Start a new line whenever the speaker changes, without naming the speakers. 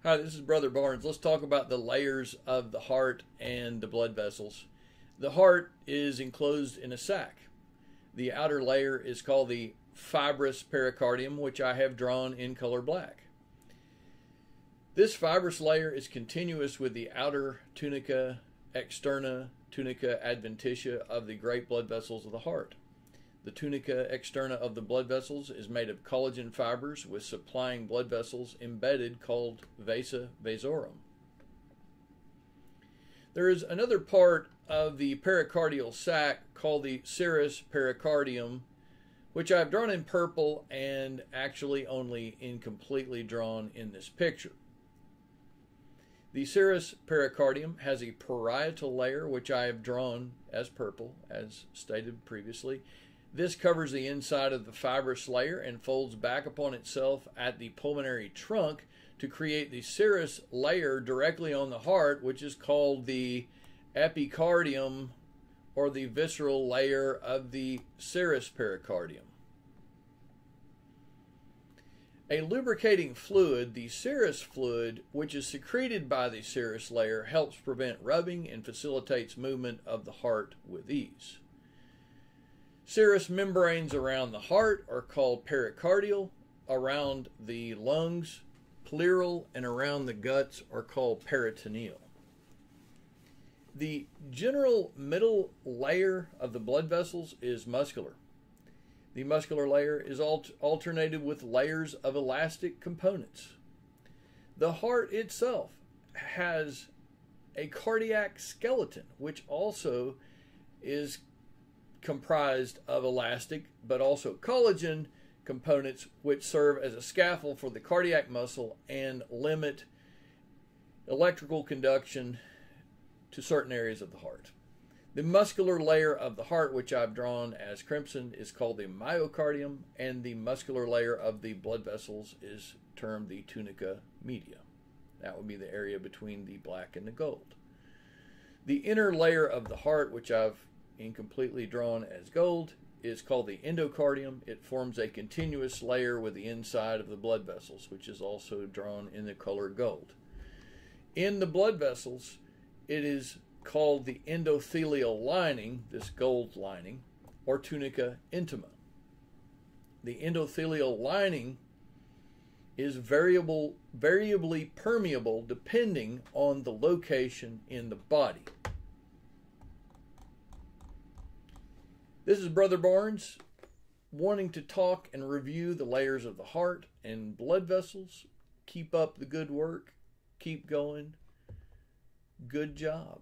Hi, this is Brother Barnes. Let's talk about the layers of the heart and the blood vessels. The heart is enclosed in a sac. The outer layer is called the Fibrous Pericardium, which I have drawn in color black. This fibrous layer is continuous with the outer tunica, externa, tunica adventitia of the great blood vessels of the heart. The tunica externa of the blood vessels is made of collagen fibers with supplying blood vessels embedded called vasa, vasorum. There is another part of the pericardial sac called the Cirrus Pericardium, which I've drawn in purple and actually only incompletely drawn in this picture. The Cirrus Pericardium has a parietal layer, which I have drawn as purple, as stated previously. This covers the inside of the fibrous layer and folds back upon itself at the pulmonary trunk to create the serous layer directly on the heart, which is called the epicardium, or the visceral layer of the Cirrus Pericardium. A lubricating fluid, the serous fluid, which is secreted by the serous layer, helps prevent rubbing and facilitates movement of the heart with ease. Serous membranes around the heart are called pericardial, around the lungs, pleural, and around the guts are called peritoneal. The general middle layer of the blood vessels is muscular. The muscular layer is alternated with layers of elastic components. The heart itself has a cardiac skeleton, which also is comprised of elastic but also collagen components, which serve as a scaffold for the cardiac muscle and limit electrical conduction to certain areas of the heart. The muscular layer of the heart, which I've drawn as crimson, is called the myocardium, and the muscular layer of the blood vessels is termed the tunica media. That would be the area between the black and the gold. The inner layer of the heart, which I've incompletely drawn as gold, is called the endocardium. It forms a continuous layer with the inside of the blood vessels, which is also drawn in the color gold. In the blood vessels, it is called the endothelial lining, this gold lining, or tunica intima. The endothelial lining is variably permeable depending on the location in the body. This is Brother Barnes, wanting to talk and review the layers of the heart and blood vessels. Keep up the good work. Keep going. Good job.